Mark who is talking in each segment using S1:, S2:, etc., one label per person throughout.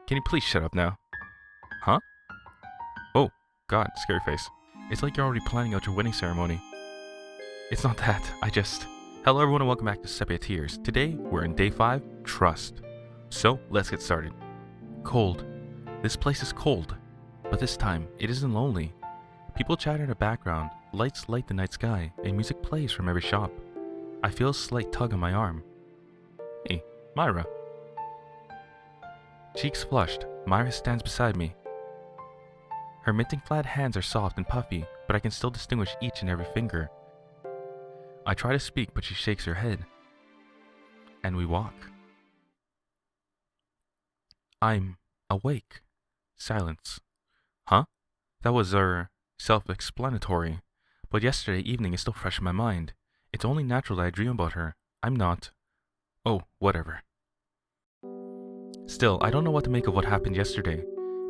S1: can you please shut up now? Huh? Oh, God, scary face. It's like you're already planning out your wedding ceremony. It's not that, Hello everyone and welcome back to Sepia Tears. Today, we're in day 5, Trust. So, let's get started. Cold. This place is cold. But this time, it isn't lonely. People chatter in the background, lights light the night sky, and music plays from every shop. I feel a slight tug on my arm. Hey, Myra. Cheeks flushed, Myra stands beside me. Her minting flat hands are soft and puffy, but I can still distinguish each and every finger. I try to speak, but she shakes her head. And we walk. I'm awake. Silence. Huh? That was, self-explanatory. But yesterday evening is still fresh in my mind. It's only natural that I dream about her. I'm not. Oh, whatever. Still, I don't know what to make of what happened yesterday.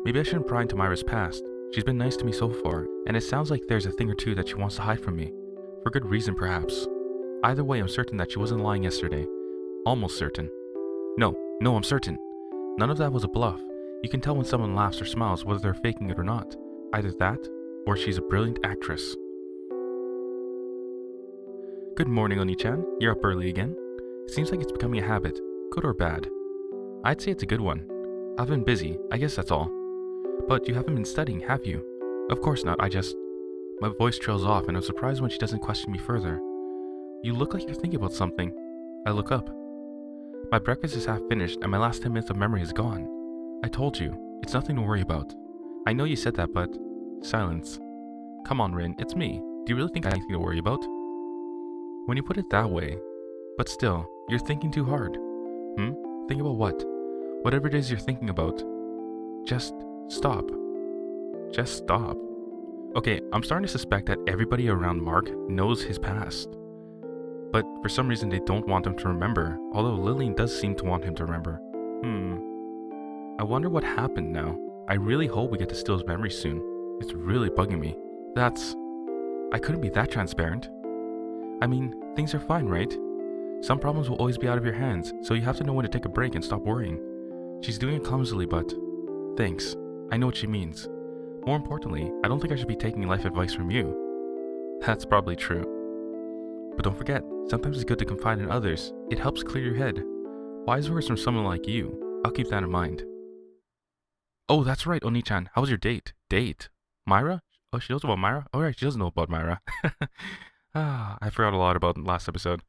S1: Maybe I shouldn't pry into Myra's past. She's been nice to me so far, and it sounds like there's a thing or two that she wants to hide from me. For good reason, perhaps. Either way, I'm certain that she wasn't lying yesterday. Almost certain. No, I'm certain. None of that was a bluff. You can tell when someone laughs or smiles whether they're faking it or not. Either that, or she's a brilliant actress. Good morning, Oni-chan. You're up early again. It seems like it's becoming a habit, good or bad. I'd say it's a good one. I've been busy, I guess that's all. But you haven't been studying, have you? Of course not, My voice trails off and I'm surprised when she doesn't question me further. You look like you're thinking about something. I look up. My breakfast is half finished and my last 10 minutes of memory is gone. I told you, it's nothing to worry about. I know you said that, but... Silence. Come on, Rin, it's me. Do you really think I have anything to worry about? When you put it that way. But still, you're thinking too hard. Think about what? Whatever it is you're thinking about. Just stop. Just stop. Okay, I'm starting to suspect that everybody around Mark knows his past. But for some reason they don't want him to remember, although Lillian does seem to want him to remember. I wonder what happened now. I really hope we get to steal his memory soon. It's really bugging me. I couldn't be that transparent. I mean, things are fine, right? Some problems will always be out of your hands, so you have to know when to take a break and stop worrying. She's doing it clumsily, but... Thanks. I know what she means. More importantly, I don't think I should be taking life advice from you. That's probably true. But don't forget, sometimes it's good to confide in others. It helps clear your head. Wise words from someone like you. I'll keep that in mind. Oh, that's right, Oni-chan. How was your date? Date? Myra? Oh, she knows about Myra? Oh, right, she doesn't know about Myra. I forgot a lot about last episode.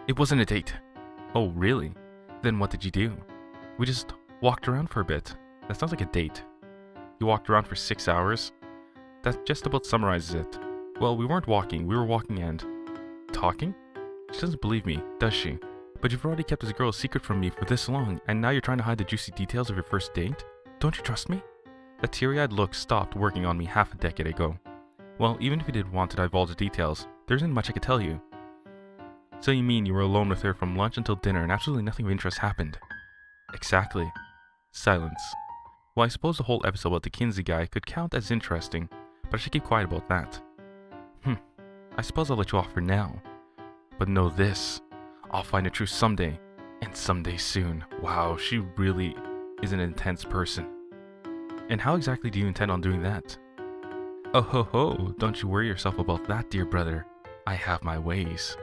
S1: It wasn't a date. Oh, really? Then what did you do? We just walked around for a bit. That sounds like a date. You walked around for 6 hours? That just about summarizes it. Well, we weren't walking, we were walking and... Talking? She doesn't believe me, does she? But you've already kept this girl a secret from me for this long, and now you're trying to hide the juicy details of your first date? Don't you trust me? That teary-eyed look stopped working on me half a decade ago. Well, even if you did want to divulge the details, there isn't much I could tell you. So you mean you were alone with her from lunch until dinner and absolutely nothing of interest happened? Exactly. Silence. Well, I suppose the whole episode about the Kinsey guy could count as interesting, but I should keep quiet about that. I suppose I'll let you off for now. But know this, I'll find the truth someday, and someday soon. Wow, she really is an intense person. And how exactly do you intend on doing that? Oh ho ho, don't you worry yourself about that, dear brother. I have my ways.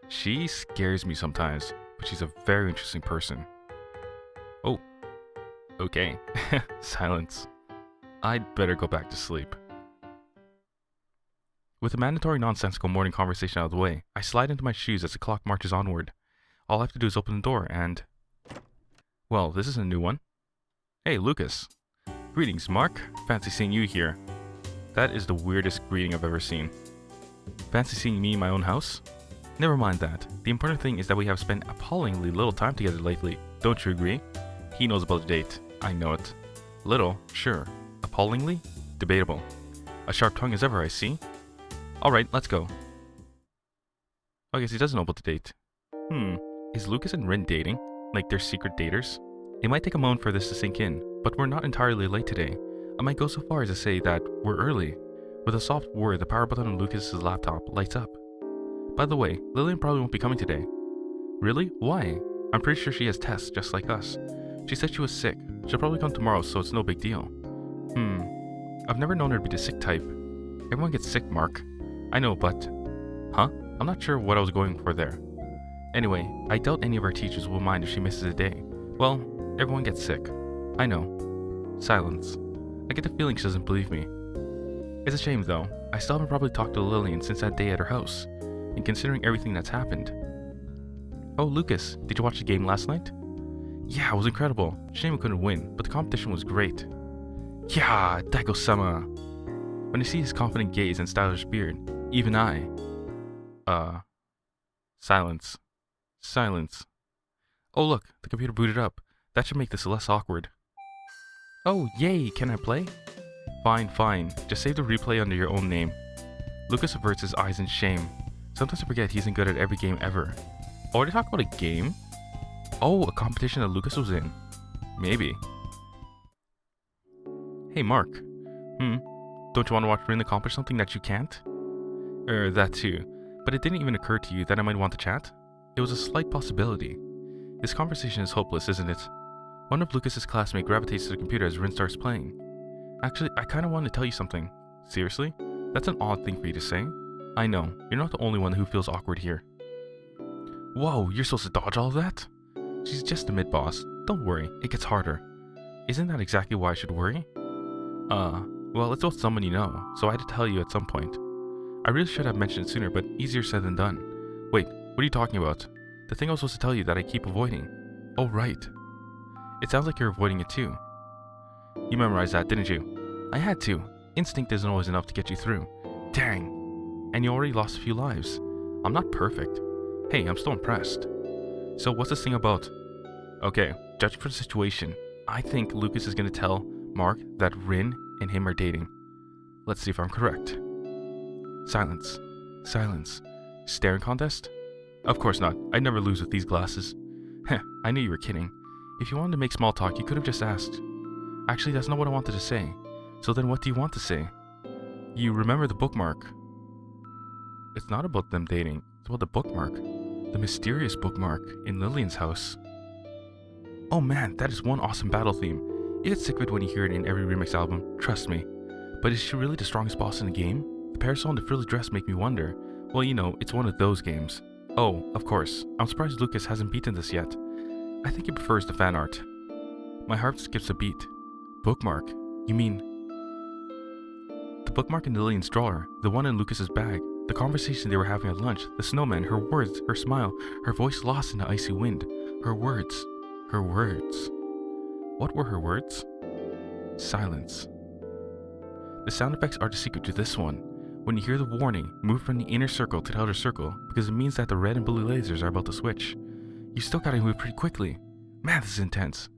S1: She scares me sometimes, but she's a very interesting person. Oh, okay. Silence. I'd better go back to sleep. With the mandatory nonsensical morning conversation out of the way, I slide into my shoes as the clock marches onward. All I have to do is open the door and... Well, this is a new one. Hey, Lucas. Greetings, Mark. Fancy seeing you here. That is the weirdest greeting I've ever seen. Fancy seeing me in my own house? Never mind that. The important thing is that we have spent appallingly little time together lately. Don't you agree? He knows about the date. I know it. Little? Sure. Appallingly? Debatable. A sharp tongue as ever, I see. Alright, let's go. I guess he doesn't know about the date. Is Lucas and Rin dating? Like they're secret daters? It might take a moment for this to sink in, but we're not entirely late today. I might go so far as to say that we're early. With a soft whir, the power button on Lucas's laptop lights up. By the way, Lillian probably won't be coming today. Really? Why? I'm pretty sure she has tests just like us. She said she was sick. She'll probably come tomorrow, so it's no big deal. I've never known her to be the sick type. Everyone gets sick, Mark. I know, but... Huh? I'm not sure what I was going for there. Anyway, I doubt any of our teachers will mind if she misses a day. Well, everyone gets sick. I know. Silence. I get the feeling she doesn't believe me. It's a shame, though. I still haven't probably talked to Lillian since that day at her house, and considering everything that's happened. Oh, Lucas, did you watch the game last night? Yeah, it was incredible. Shame we couldn't win, but the competition was great. Yeah, Daigo-sama. When I see his confident gaze and stylish beard, even I... Silence. Silence. Oh look, the computer booted up. That should make this less awkward. Oh, yay, can I play? Fine. Just save the replay under your own name. Lucas averts his eyes in shame. Sometimes I forget he isn't good at every game ever. Oh, are they talking about a game? Oh, a competition that Lucas was in. Maybe. Hey, Mark. Don't you want to watch Rin accomplish something that you can't? That too. But it didn't even occur to you that I might want to chat? It was a slight possibility. This conversation is hopeless, isn't it? One of Lucas's classmates gravitates to the computer as Rin starts playing. Actually, I kinda wanted to tell you something. Seriously? That's an odd thing for you to say. I know, you're not the only one who feels awkward here. Whoa, you're supposed to dodge all of that? She's just a mid-boss. Don't worry, it gets harder. Isn't that exactly why I should worry? Well, it's about someone you know, so I had to tell you at some point. I really should have mentioned it sooner, but easier said than done. Wait, what are you talking about? The thing I was supposed to tell you that I keep avoiding. Oh, right. It sounds like you're avoiding it too. You memorized that, didn't you? I had to. Instinct isn't always enough to get you through. Dang. And you already lost a few lives. I'm not perfect. Hey, I'm still impressed. So what's this thing about? Okay, judging from the situation, I think Lucas is gonna tell Mark that Rin and him are dating. Let's see if I'm correct. Silence. Silence. Staring contest? Of course not. I'd never lose with these glasses. Heh, I knew you were kidding. If you wanted to make small talk, you could have just asked. Actually, that's not what I wanted to say. So then what do you want to say? You remember the bookmark. It's not about them dating. It's about the bookmark. The mysterious bookmark in Lillian's house. Oh man, that is one awesome battle theme. You get sick of it when you hear it in every remix album, trust me. But is she really the strongest boss in the game? The parasol and the frilly dress make me wonder. Well, you know, it's one of those games. Oh, of course. I'm surprised Lucas hasn't beaten this yet. I think he prefers the fan art. My heart skips a beat. Bookmark? You mean... The bookmark in Lillian's drawer, the one in Lucas's bag, the conversation they were having at lunch, the snowman, her words, her smile, her voice lost in the icy wind. Her words. Her words. What were her words? Silence. The sound effects are the secret to this one. When you hear the warning, move from the inner circle to the outer circle, because it means that the red and blue lasers are about to switch. You still gotta move pretty quickly. Man, this is intense.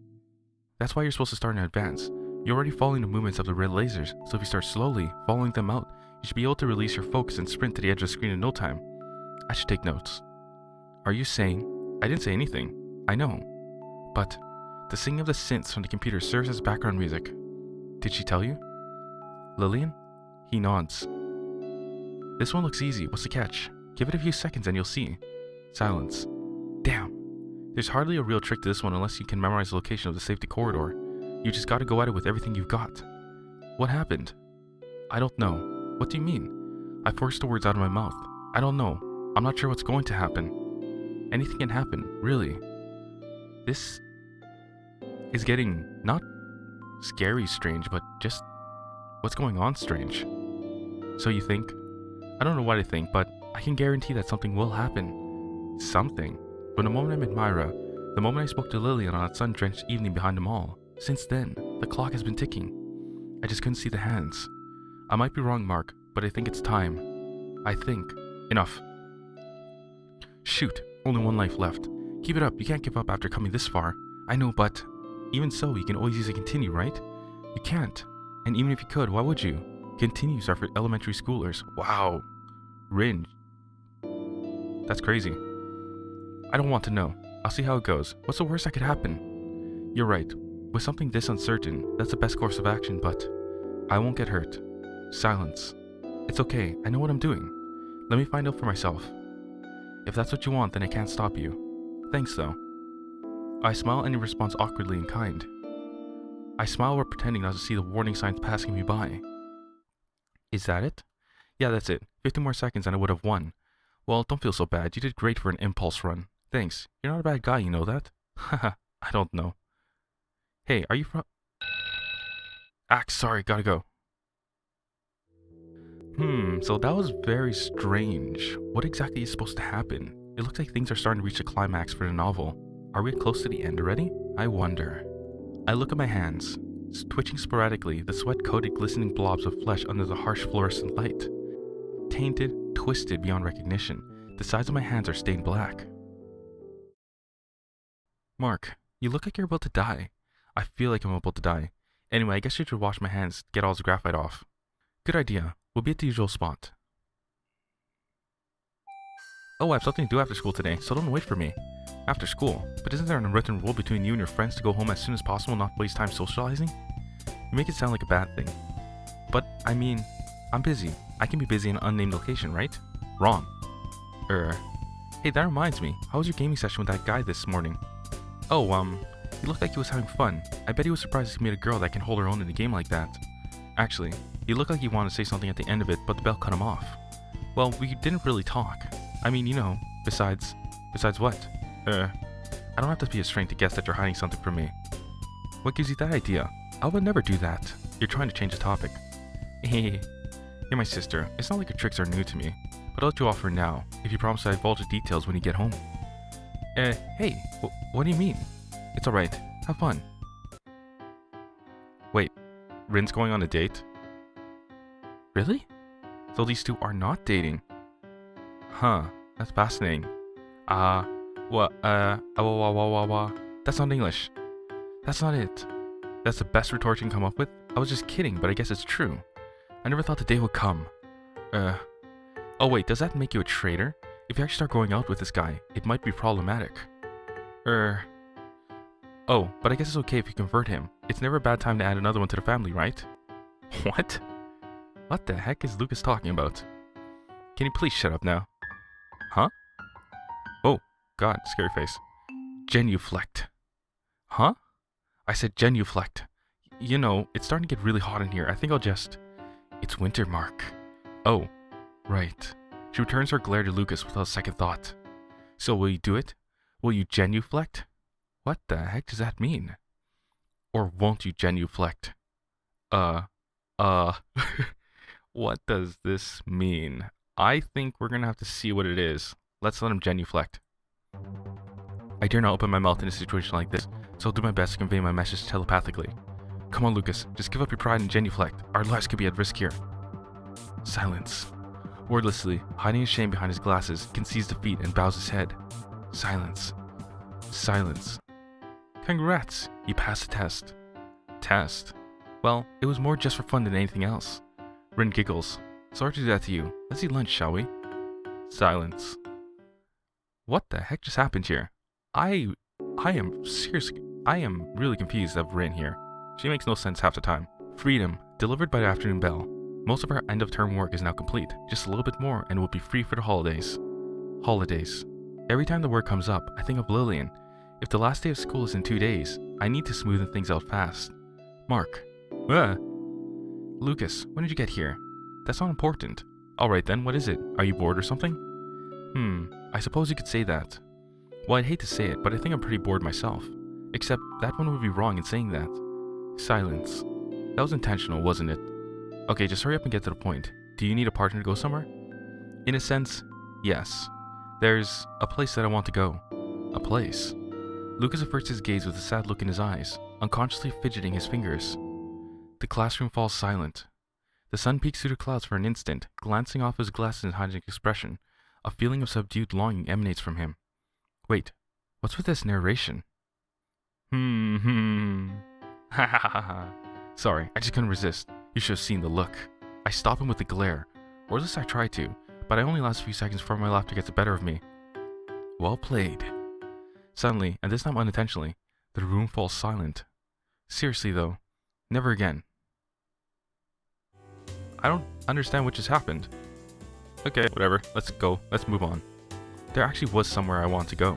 S1: That's why you're supposed to start in advance. You're already following the movements of the red lasers, so if you start slowly, following them out, you should be able to release your focus and sprint to the edge of the screen in no time. I should take notes. Are you saying... I didn't say anything. I know. But the singing of the synths from the computer serves as background music. Did she tell you? Lillian? He nods. This one looks easy. What's the catch? Give it a few seconds and you'll see. Silence. Damn. There's hardly a real trick to this one unless you can memorize the location of the safety corridor. You just gotta go at it with everything you've got. What happened? I don't know. What do you mean? I forced the words out of my mouth. I don't know. I'm not sure what's going to happen. Anything can happen, really. This is getting not scary strange, but just what's going on strange. So you think? I don't know what I think, but I can guarantee that something will happen. Something. From the moment I met Myra, the moment I spoke to Lillian on that sun-drenched evening behind the mall. Since then, the clock has been ticking. I just couldn't see the hands. I might be wrong, Mark, but I think it's time. I think. Enough. Shoot, only one life left. Keep it up, you can't give up after coming this far. I know, but even so, you can always use a continue, right? You can't. And even if you could, why would you? Continues are for elementary schoolers. Wow. Rin. That's crazy. I don't want to know. I'll see how it goes. What's the worst that could happen? You're right. With something this uncertain, that's the best course of action, but I won't get hurt. Silence. It's okay. I know what I'm doing. Let me find out for myself. If that's what you want, then I can't stop you. Thanks, though. I smile and he responds awkwardly and kind. I smile while pretending not to see the warning signs passing me by. Is that it? Yeah, that's it. 15 more seconds and I would have won. Well, don't feel so bad. You did great for an impulse run. Thanks. You're not a bad guy, you know that? Haha, I don't know. Hey, are you from... Sorry, gotta go. So that was very strange. What exactly is supposed to happen? It looks like things are starting to reach the climax for the novel. Are we close to the end already? I wonder. I look at my hands, twitching sporadically, the sweat-coated glistening blobs of flesh under the harsh fluorescent light. Tainted, twisted beyond recognition, the sides of my hands are stained black. Mark, you look like you're about to die. I feel like I'm about to die. Anyway, I guess you should wash my hands, get all this graphite off. Good idea. We'll be at the usual spot. Oh, I have something to do after school today, so don't wait for me. After school? But isn't there an unwritten rule between you and your friends to go home as soon as possible and not waste time socializing? You make it sound like a bad thing. But, I mean, I'm busy. I can be busy in an unnamed location, right? Wrong. Hey, that reminds me. How was your gaming session with that guy this morning? Oh, he looked like he was having fun. I bet he was surprised to meet a girl that can hold her own in a game like that. Actually, he looked like he wanted to say something at the end of it, but the bell cut him off. Well, we didn't really talk. I mean, you know, besides what? I don't have to be a strain to guess that you're hiding something from me. What gives you that idea? I would never do that. You're trying to change the topic. You're my sister. It's not like your tricks are new to me. But I'll let you off for now, if you promise to divulge the details when you get home. Hey, what do you mean? It's alright. Have fun. Wait, Rin's going on a date? Really? So these two are not dating? Huh, that's fascinating. That's not English. That's not it. That's the best retort you can come up with? I was just kidding, but I guess it's true. I never thought the day would come. Oh wait, does that make you a traitor? If you actually start going out with this guy, it might be problematic. Oh, but I guess it's okay if you convert him. It's never a bad time to add another one to the family, right? What? What the heck is Lucas talking about? Can you please shut up now? Huh? Oh, God, scary face. Genuflect. Huh? I said genuflect. You know, it's starting to get really hot in here. I think I'll just... It's winter, Mark. Oh, right. She returns her glare to Lucas without a second thought. So will you do it? Will you genuflect? What the heck does that mean? Or won't you genuflect? What does this mean? I think we're gonna have to see what it is. Let's let him genuflect. I dare not open my mouth in a situation like this, so I'll do my best to convey my message telepathically. Come on, Lucas, just give up your pride and genuflect. Our lives could be at risk here. Silence. Wordlessly, hiding his shame behind his glasses, concedes defeat and bows his head. Silence. Silence. Congrats! You passed the test. Test? Well, it was more just for fun than anything else. Rin giggles. Sorry to do that to you. Let's eat lunch, shall we? Silence. What the heck just happened here? I am really confused of Rin here. She makes no sense half the time. Freedom, delivered by the afternoon bell. Most of our end-of-term work is now complete. Just a little bit more and we'll be free for the holidays. Holidays. Every time the word comes up, I think of Lillian. If the last day of school is in 2 days, I need to smoothen things out fast. Mark. Lucas, when did you get here? That's not important. Alright then, what is it? Are you bored or something? I suppose you could say that. Well, I'd hate to say it, but I think I'm pretty bored myself. Except, that one would be wrong in saying that. Silence. That was intentional, wasn't it? Okay, just hurry up and get to the point. Do you need a partner to go somewhere? In a sense, yes. There's a place that I want to go. A place. Lucas averts his gaze with a sad look in his eyes, unconsciously fidgeting his fingers. The classroom falls silent. The sun peeks through the clouds for an instant, glancing off his glasses and hiding expression. A feeling of subdued longing emanates from him. Wait, what's with this narration? Ha ha ha ha. Sorry, I just couldn't resist. You should have seen the look. I stop him with a glare, or at least I try to, but I only last a few seconds before my laughter gets the better of me. Well played. Suddenly, and this time unintentionally, the room falls silent. Seriously though, never again. I don't understand what just happened. Okay, whatever, let's go, let's move on. There actually was somewhere I want to go.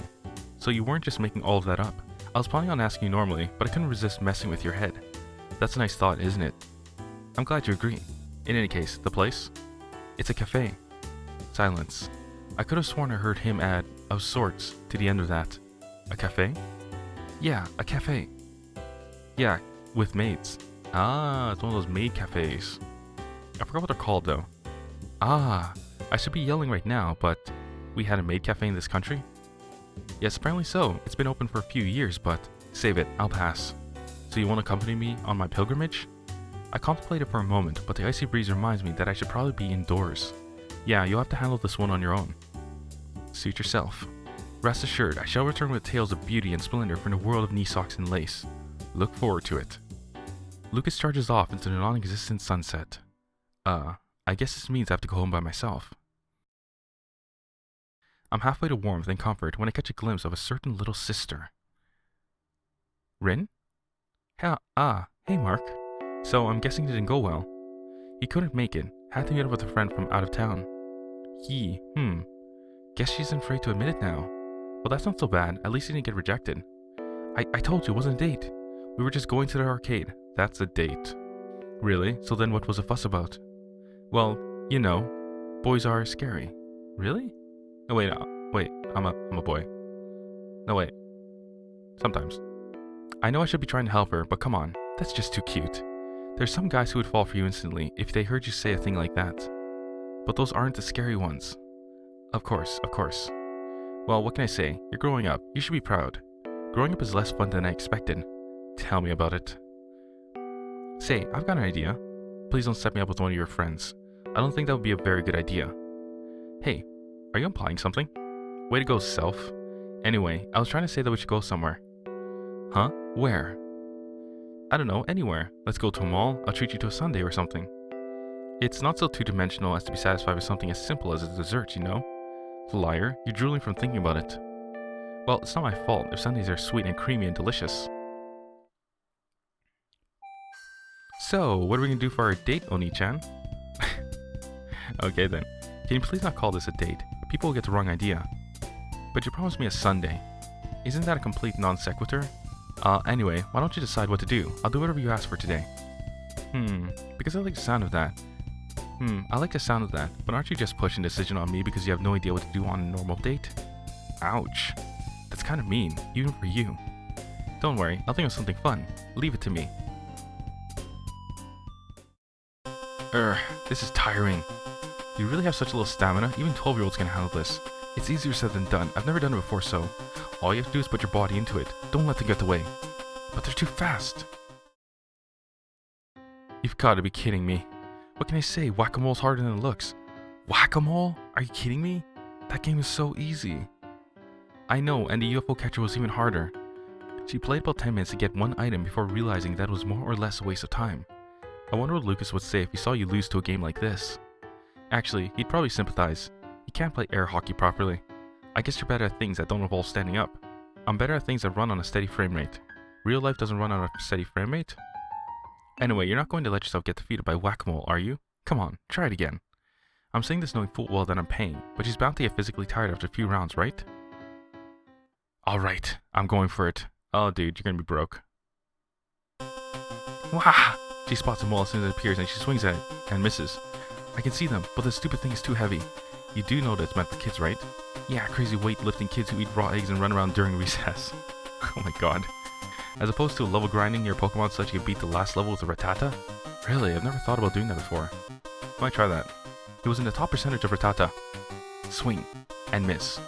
S1: So you weren't just making all of that up. I was planning on asking you normally, but I couldn't resist messing with your head. That's a nice thought, isn't it? I'm glad you agree. In any case, the place? It's a cafe. Silence. I could have sworn I heard him add, of sorts, to the end of that. A cafe? Yeah, a cafe. Yeah, with maids. Ah, it's one of those maid cafes. I forgot what they're called though. Ah, I should be yelling right now, but we had a maid cafe in this country? Yes, apparently so. It's been open for a few years, but save it, I'll pass. So you want to accompany me on my pilgrimage? I contemplated for a moment, but the icy breeze reminds me that I should probably be indoors. Yeah, you'll have to handle this one on your own. Suit yourself. Rest assured, I shall return with tales of beauty and splendor from the world of knee socks and lace. Look forward to it. Lucas charges off into the non-existent sunset. I guess this means I have to go home by myself. I'm halfway to warmth and comfort when I catch a glimpse of a certain little sister. Rin? Hey Mark. So I'm guessing it didn't go well. He couldn't make it, had to meet up with a friend from out of town. Guess she's afraid to admit it now. Well, that's not so bad, at least he didn't get rejected. I told you it wasn't a date. We were just going to the arcade. That's a date. Really? So then what was the fuss about? Well, you know, boys are scary. Really? No, wait, I'm a boy. No, wait. Sometimes. I know I should be trying to help her, but come on, that's just too cute. There's some guys who would fall for you instantly if they heard you say a thing like that. But those aren't the scary ones. Of course. Well, what can I say? You're growing up. You should be proud. Growing up is less fun than I expected. Tell me about it. Say, I've got an idea. Please don't set me up with one of your friends. I don't think that would be a very good idea. Hey, are you implying something? Way to go, self. Anyway, I was trying to say that we should go somewhere. Huh? Where? I don't know, anywhere. Let's go to a mall, I'll treat you to a sundae or something. It's not so two-dimensional as to be satisfied with something as simple as a dessert, you know? Liar, you're drooling from thinking about it. Well, it's not my fault if sundaes are sweet and creamy and delicious. So, what are we gonna do for our date, Oni-chan? Okay then, can you please not call this a date? People will get the wrong idea. But you promised me a sundae. Isn't that a complete non sequitur? Anyway, why don't you decide what to do? I'll do whatever you ask for today. Because I like the sound of that. I like the sound of that, but aren't you just pushing decision on me because you have no idea what to do on a normal date? Ouch. That's kind of mean, even for you. Don't worry, I'll think of something fun. Leave it to me. This is tiring. You really have such little stamina? Even 12-year-olds can handle this. It's easier said than done. I've never done it before, so all you have to do is put your body into it. Don't let them get away. But they're too fast. You've got to be kidding me. What can I say? Whack-a-mole's harder than it looks. Whack-a-mole? Are you kidding me? That game is so easy. I know, and the UFO catcher was even harder. She played about 10 minutes to get one item before realizing that it was more or less a waste of time. I wonder what Lucas would say if he saw you lose to a game like this. Actually, he'd probably sympathize. He can't play air hockey properly. I guess you're better at things that don't involve standing up. I'm better at things that run on a steady frame rate. Real life doesn't run on a steady frame rate? Anyway, you're not going to let yourself get defeated by whack-a-mole, are you? Come on, try it again. I'm saying this knowing full well that I'm paying, but she's bound to get physically tired after a few rounds, right? Alright, I'm going for it. Oh dude, you're gonna be broke. Wah! She spots a mole as soon as it appears and she swings at it and misses. I can see them, but the stupid thing is too heavy. You do know that it's meant for kids, right? Yeah, crazy weightlifting kids who eat raw eggs and run around during recess. Oh my god. As opposed to level grinding your Pokemon so that you can beat the last level with a Rattata? Really, I've never thought about doing that before. Might try that. It was in the top percentage of Rattata. Swing. And miss.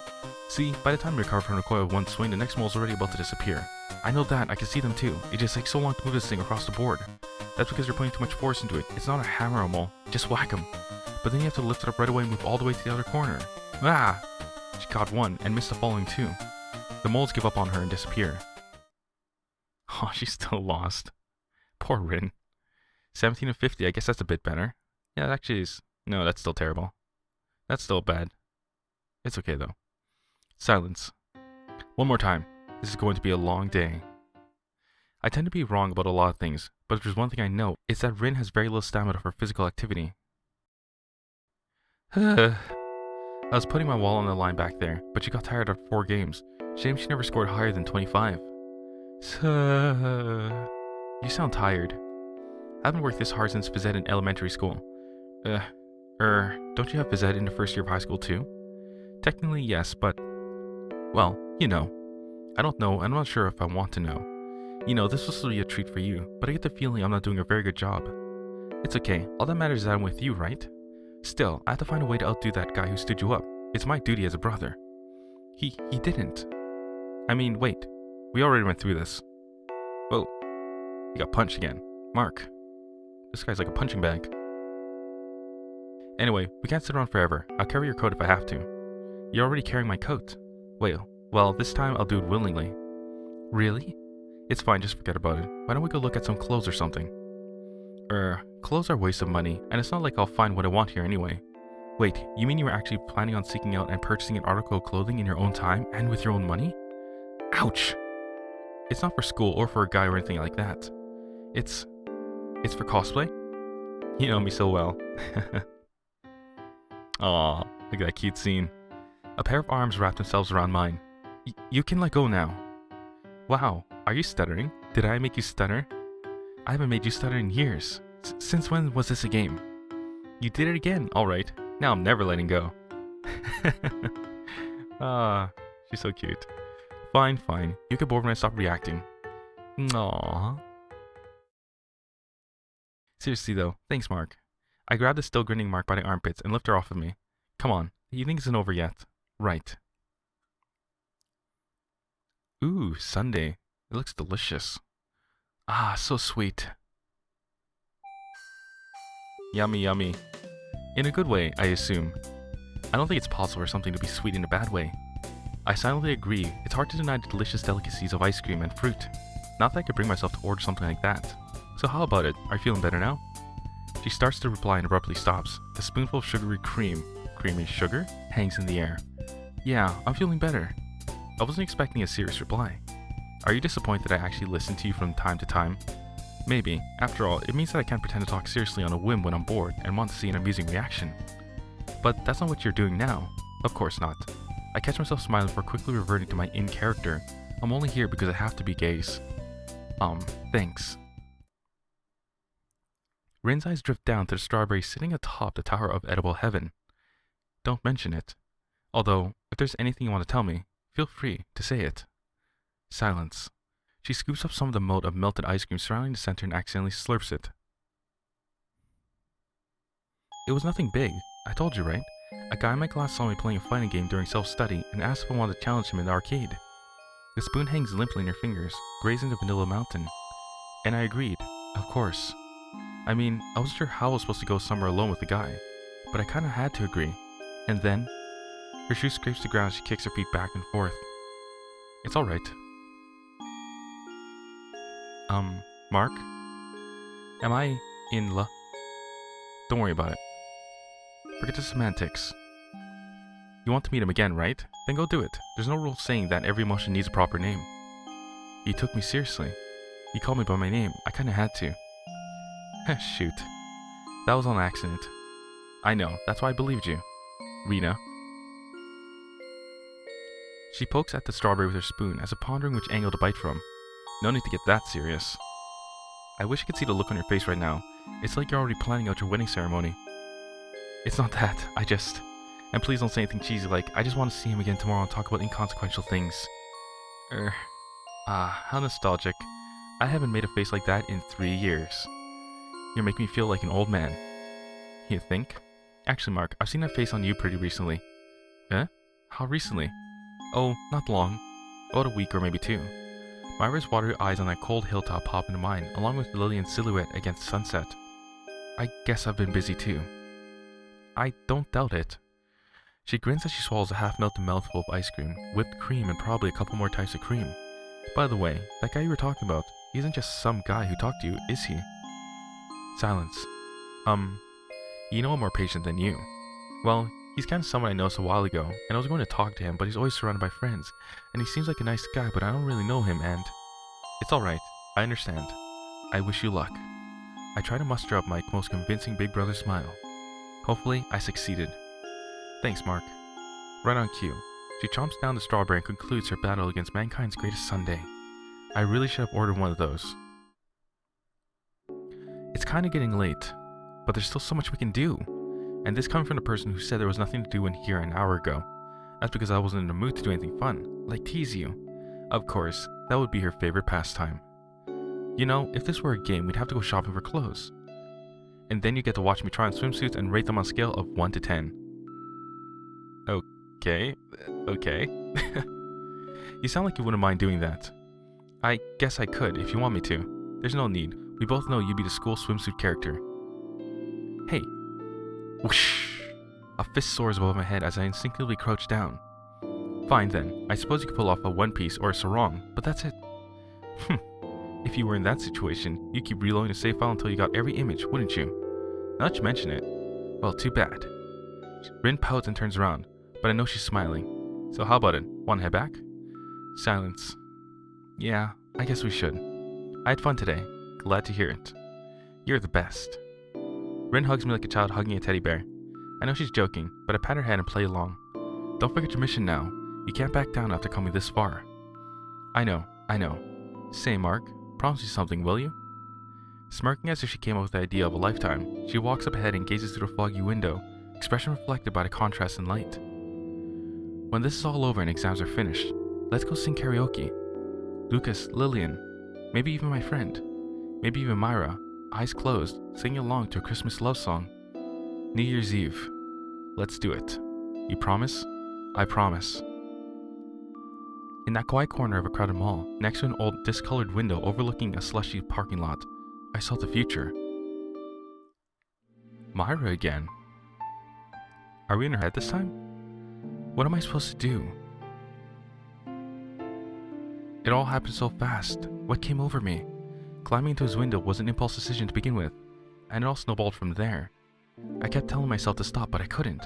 S1: See, by the time you recover from the coil of one swing, the next mole's already about to disappear. I know that, I can see them too. It just takes so long to move this thing across the board. That's because you're putting too much force into it. It's not a hammer or mole. Just whack 'em. But then you have to lift it up right away and move all the way to the other corner. Ah! She caught one and missed the following two. The moles give up on her and disappear. Oh, she's still lost. Poor Rin. 17 of 50, I guess that's a bit better. Yeah, it actually is. No, that's still terrible. That's still bad. It's okay though. Silence. One more time. This is going to be a long day. I tend to be wrong about a lot of things, but if there's one thing I know, it's that Rin has very little stamina for physical activity. I was putting my wall on the line back there, but she got tired after 4 games. Shame she never scored higher than 25. You sound tired. I haven't worked this hard since phys ed in elementary school. Don't you have phys ed in the first year of high school too? Technically, yes, but, well, you know. I don't know, and I'm not sure if I want to know. You know, this was to be a treat for you, but I get the feeling I'm not doing a very good job. It's okay, all that matters is that I'm with you, right? Still, I have to find a way to outdo that guy who stood you up. It's my duty as a brother. He didn't. I mean, wait. We already went through this. Whoa. He got punched again. Mark. This guy's like a punching bag. Anyway, we can't sit around forever. I'll carry your coat if I have to. You're already carrying my coat. Well, this time I'll do it willingly. Really? It's fine, just forget about it. Why don't we go look at some clothes or something? Clothes are a waste of money, and it's not like I'll find what I want here anyway. Wait, you mean you were actually planning on seeking out and purchasing an article of clothing in your own time and with your own money? Ouch! It's not for school or for a guy or anything like that. It's for cosplay? You know me so well. Aw, look at that cute scene. A pair of arms wrapped themselves around mine. You can let go now. Wow, are you stuttering? Did I make you stutter? I haven't made you stutter in years. Since when was this a game? You did it again, alright. Now I'm never letting go. She's so cute. Fine. You get bored when I stop reacting. Aww. Seriously though, thanks Mark. I grabbed the still grinning Mark by the armpits and lifted her off of me. Come on, the evening isn't over yet. Right. Ooh, sundae. It looks delicious. Ah, so sweet. Yummy. In a good way, I assume. I don't think it's possible for something to be sweet in a bad way. I silently agree. It's hard to deny the delicious delicacies of ice cream and fruit. Not that I could bring myself to order something like that. So how about it? Are you feeling better now? She starts to reply and abruptly stops. A spoonful of sugary creamy sugar, hangs in the air. Yeah, I'm feeling better. I wasn't expecting a serious reply. Are you disappointed that I actually listen to you from time to time? Maybe. After all, it means that I can't pretend to talk seriously on a whim when I'm bored and want to see an amusing reaction. But that's not what you're doing now. Of course not. I catch myself smiling before quickly reverting to my in-character. I'm only here because I have to be gaze. Thanks. Rin's eyes drift down to the strawberry sitting atop the tower of edible heaven. Don't mention it. Although, if there's anything you want to tell me, feel free to say it. Silence. She scoops up some of the moat of melted ice cream surrounding the center and accidentally slurps it. It was nothing big. I told you, right? A guy in my class saw me playing a fighting game during self-study and asked if I wanted to challenge him in the arcade. The spoon hangs limply in her fingers, grazing the vanilla mountain. And I agreed, of course. I mean, I wasn't sure how I was supposed to go somewhere alone with the guy, but I kinda had to agree. And then, her shoe scrapes the ground as she kicks her feet back and forth. It's alright. Mark? Am I in love? Don't worry about it. Forget the semantics. You want to meet him again, right? Then go do it. There's no rule saying that every emotion needs a proper name. You took me seriously. You called me by my name. I kinda had to. Shoot. That was on accident. I know, that's why I believed you. Rena. She pokes at the strawberry with her spoon as if pondering which angle to bite from. No need to get that serious. I wish you could see the look on your face right now. It's like you're already planning out your wedding ceremony. It's not that, and please don't say anything cheesy like, I just want to see him again tomorrow and talk about inconsequential things. How nostalgic. I haven't made a face like that in 3 years. You make me feel like an old man. You think? Actually, Mark, I've seen that face on you pretty recently. How recently? Oh, not long. About a week or maybe 2. Myra's watery eyes on that cold hilltop pop into mine, along with Lillian's silhouette against sunset. I guess I've been busy too. I don't doubt it. She grins as she swallows a half-melted mouthful of ice cream, whipped cream and probably a couple more types of cream. By the way, that guy you were talking about, he isn't just some guy who talked to you, is he? Silence. You know I'm more patient than you. Well, he's kind of someone I noticed a while ago, and I was going to talk to him, but he's always surrounded by friends, and he seems like a nice guy, but I don't really know him, and... It's alright. I understand. I wish you luck. I try to muster up my most convincing big brother smile. Hopefully, I succeeded. Thanks, Mark. Right on cue. She chomps down the strawberry and concludes her battle against mankind's greatest sundae. I really should have ordered one of those. It's kind of getting late, but there's still so much we can do. And this coming from the person who said there was nothing to do in here an hour ago. That's because I wasn't in the mood to do anything fun, like tease you. Of course, that would be her favorite pastime. You know, if this were a game, we'd have to go shopping for clothes. And then you get to watch me try on swimsuits and rate them on a scale of 1 to 10. Okay. You sound like you wouldn't mind doing that. I guess I could if you want me to. There's no need. We both know you'd be the school swimsuit character. Hey. Whoosh. A fist soars above my head as I instinctively crouch down. Fine then. I suppose you could pull off a one piece or a sarong, but that's it. If you were in that situation, you'd keep reloading the save file until you got every image, wouldn't you? Now that you mention it. Well, too bad. Rin pouts and turns around, but I know she's smiling. So how about it? Want to head back? Silence. Yeah, I guess we should. I had fun today. Glad to hear it. You're the best. Rin hugs me like a child hugging a teddy bear. I know she's joking, but I pat her head and play along. Don't forget your mission now. You can't back down after coming this far. I know. Say, Mark, promise you something, will you? Smirking as if she came up with the idea of a lifetime, she walks up ahead and gazes through the foggy window, expression reflected by the contrast in light. When this is all over and exams are finished, let's go sing karaoke. Lucas, Lillian, maybe even my friend, maybe even Myra, eyes closed, singing along to a Christmas love song. New Year's Eve. Let's do it. You promise? I promise. In that quiet corner of a crowded mall, next to an old discolored window overlooking a slushy parking lot, I saw the future. Myra again. Are we in her head this time? What am I supposed to do? It all happened so fast. What came over me? Climbing into his window was an impulse decision to begin with, and it all snowballed from there. I kept telling myself to stop, but I couldn't.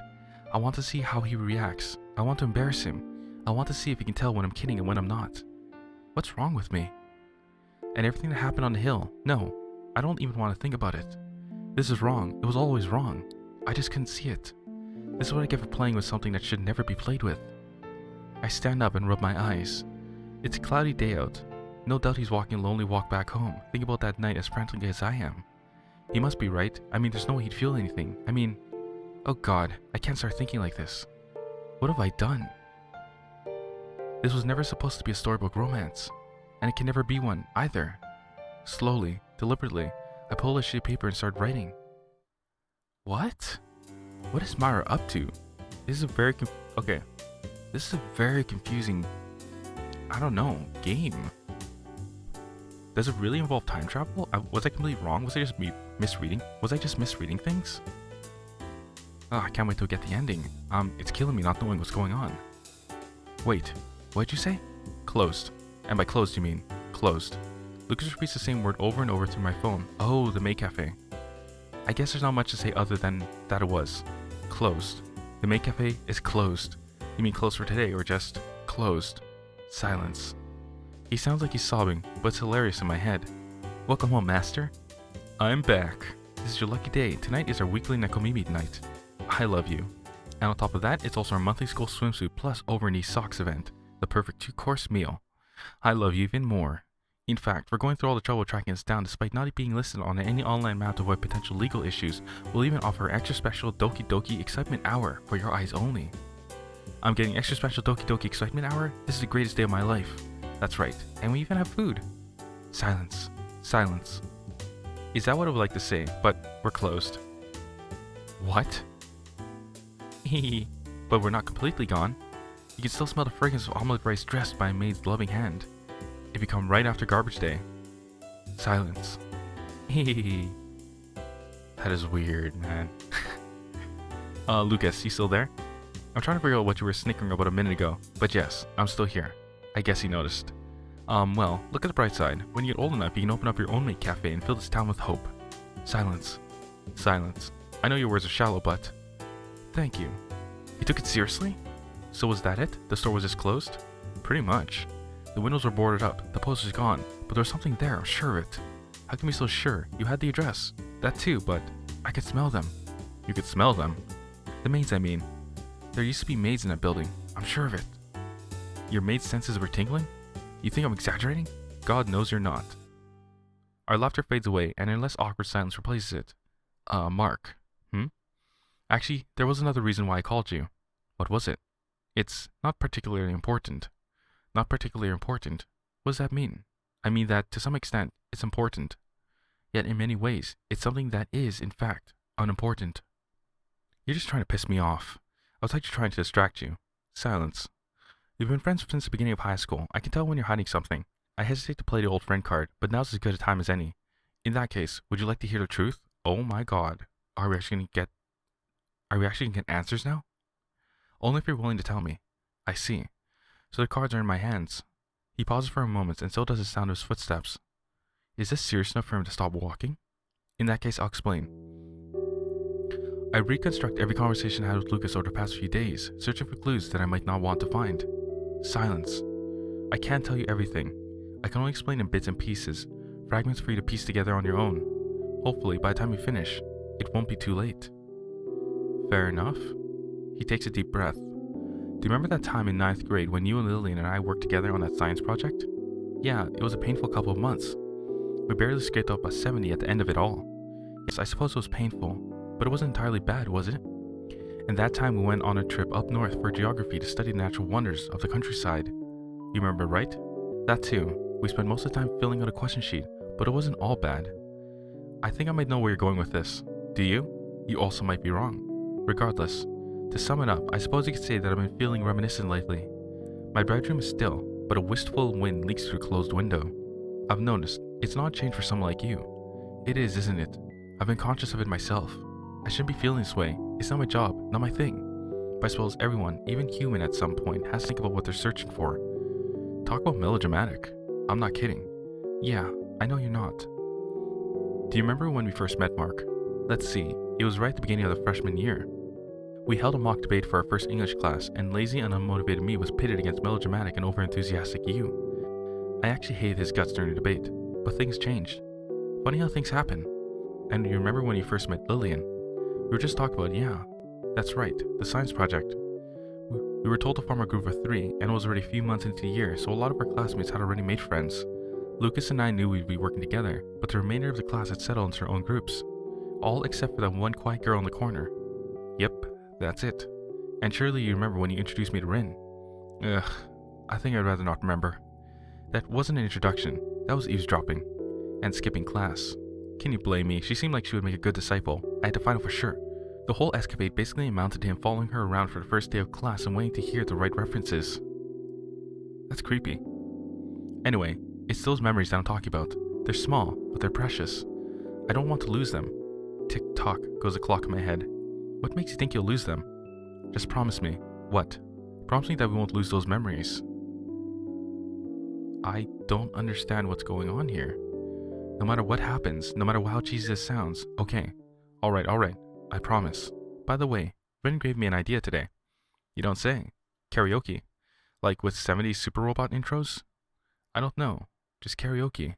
S1: I want to see how he reacts. I want to embarrass him. I want to see if he can tell when I'm kidding and when I'm not. What's wrong with me? And everything that happened on the hill, no, I don't even want to think about it. This is wrong. It was always wrong. I just couldn't see it. This is what I get for playing with something that should never be played with. I stand up and rub my eyes. It's a cloudy day out. No doubt he's walking a lonely walk back home, thinking about that night as frantically as I am. He must be right. I mean, there's no way he'd feel anything. Oh God, I can't start thinking like this. What have I done? This was never supposed to be a storybook romance, and it can never be one either. Slowly, deliberately, I pulled a sheet of paper and started writing. What? What is Myra up to? This is a very confusing, I don't know, game. Does it really involve time travel? Was I completely wrong? Was I just misreading? Was I just misreading things? Oh, I can't wait to get the ending. It's killing me not knowing what's going on. Wait, what'd you say? Closed. And by closed you mean closed. Lucas repeats the same word over and over through my phone. Oh, the May Cafe. I guess there's not much to say other than that it was closed. The May Cafe is closed. You mean closed for today or just closed? Silence. He sounds like he's sobbing, but it's hilarious in my head. Welcome home, master. I'm back. This is your lucky day. Tonight is our weekly Nekomimi night. I love you. And on top of that, it's also our monthly school swimsuit plus over-knee socks event. The perfect 2-course meal. I love you even more. In fact, we're going through all the trouble tracking us down despite not being listed on any online map to avoid potential legal issues. We'll even offer an extra special Doki Doki Excitement Hour for your eyes only. I'm getting extra special Doki Doki Excitement Hour? This is the greatest day of my life. That's right, and we even have food. Silence. Silence. Is that what I would like to say, but we're closed. What? Hehe. But we're not completely gone. You can still smell the fragrance of omelette rice dressed by a maid's loving hand. If you come right after garbage day. Silence. Hehe. That is weird, man. Lucas, you still there? I'm trying to figure out what you were snickering about a minute ago, but yes, I'm still here. I guess he noticed. Well, look at the bright side. When you get old enough, you can open up your own maid cafe and fill this town with hope. Silence. Silence. I know your words are shallow, but... Thank you. You took it seriously? So was that it? The store was just closed? Pretty much. The windows were boarded up, the poster's gone, but there was something there, I'm sure of it. How can you be so sure? You had the address. That too, but I could smell them. You could smell them? The maids, I mean. There used to be maids in that building. I'm sure of it. Your maid's senses were tingling? You think I'm exaggerating? God knows you're not. Our laughter fades away, and a less awkward silence replaces it. Mark. Actually, there was another reason why I called you. What was it? It's not particularly important. Not particularly important? What does that mean? I mean that, to some extent, it's important. Yet in many ways, it's something that is, in fact, unimportant. You're just trying to piss me off. I was actually trying to distract you. Silence. We've been friends since the beginning of high school. I can tell when you're hiding something. I hesitate to play the old friend card, but now's as good a time as any. In that case, would you like to hear the truth? Oh my god. Are we actually gonna get answers now? Only if you're willing to tell me. I see. So the cards are in my hands. He pauses for a moment, and so does the sound of his footsteps. Is this serious enough for him to stop walking? In that case, I'll explain. I reconstruct every conversation I had with Lucas over the past few days, searching for clues that I might not want to find. Silence. I can't tell you everything. I can only explain in bits and pieces, fragments for you to piece together on your own. Hopefully, by the time we finish, it won't be too late. Fair enough. He takes a deep breath. Do you remember that time in 9th grade when you and Lillian and I worked together on that science project? Yeah, it was a painful couple of months. We barely scraped up a 70 at the end of it all. Yes, I suppose it was painful, but it wasn't entirely bad, was it? And that time we went on a trip up north for geography to study the natural wonders of the countryside. You remember, right? That too. We spent most of the time filling out a question sheet, but it wasn't all bad. I think I might know where you're going with this. Do you? You also might be wrong. Regardless, to sum it up, I suppose you could say that I've been feeling reminiscent lately. My bedroom is still, but a wistful wind leaks through a closed window. I've noticed, it's not a change for someone like you. It is, isn't it? I've been conscious of it myself. I shouldn't be feeling this way. It's not my job, not my thing. But I suppose everyone, even human at some point, has to think about what they're searching for. Talk about melodramatic. I'm not kidding. Yeah, I know you're not. Do you remember when we first met, Mark? Let's see, it was right at the beginning of the freshman year. We held a mock debate for our first English class, and lazy and unmotivated me was pitted against melodramatic and overenthusiastic you. I actually hated his guts during the debate, but things changed. Funny how things happen. And you remember when you first met Lillian? We were just talking about, yeah, that's right, the science project. We were told to form a group of 3, and it was already a few months into the year, so a lot of our classmates had already made friends. Lucas and I knew we'd be working together, but the remainder of the class had settled into their own groups. All except for that one quiet girl in the corner. Yep, that's it. And surely you remember when you introduced me to Rin. Ugh, I think I'd rather not remember. That wasn't an introduction, that was eavesdropping. And skipping class. Can you blame me? She seemed like she would make a good disciple. I had to find out for sure. The whole escapade basically amounted to him following her around for the first day of class and waiting to hear the right references. That's creepy. Anyway, it's those memories that I'm talking about. They're small, but they're precious. I don't want to lose them. Tick-tock goes the clock in my head. What makes you think you'll lose them? Just promise me. What? Promise me that we won't lose those memories. I don't understand what's going on here. No matter what happens, no matter how cheesy this sounds, okay. Alright, I promise. By the way, Rin gave me an idea today. You don't say. Karaoke. Like with 70s Super Robot intros? I don't know. Just karaoke.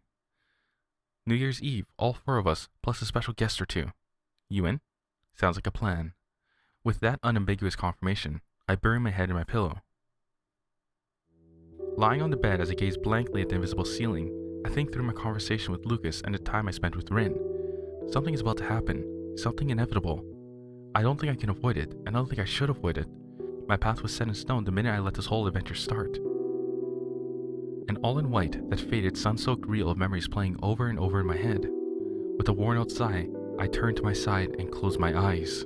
S1: New Year's Eve, all 4 of us, plus a special guest or 2. You in? Sounds like a plan. With that unambiguous confirmation, I bury my head in my pillow. Lying on the bed as I gaze blankly at the invisible ceiling, I think through my conversation with Lucas and the time I spent with Rin. Something is about to happen. Something inevitable. I don't think I can avoid it, and I don't think I should avoid it. My path was set in stone the minute I let this whole adventure start. And all in white, that faded, sun-soaked reel of memories playing over and over in my head. With a worn-out sigh, I turned to my side and closed my eyes.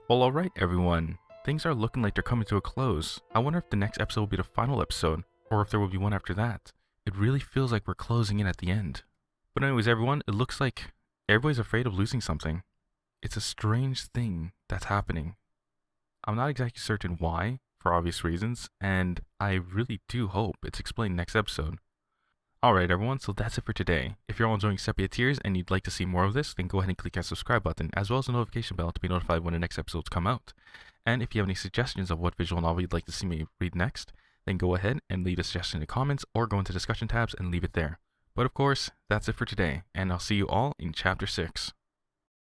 S1: Well, alright everyone. Things are looking like they're coming to a close. I wonder if the next episode will be the final episode, or if there will be one after that. It really feels like we're closing in at the end. But anyways everyone, it looks like everybody's afraid of losing something. It's a strange thing that's happening. I'm not exactly certain why, for obvious reasons, and I really do hope it's explained next episode. Alright everyone, so that's it for today. If you're all enjoying Sepia Tears and you'd like to see more of this, then go ahead and click that subscribe button, as well as the notification bell to be notified when the next episodes come out. And if you have any suggestions of what visual novel you'd like to see me read next, then go ahead and leave a suggestion in the comments or go into discussion tabs and leave it there. But of course, that's it for today, and I'll see you all in Chapter 6.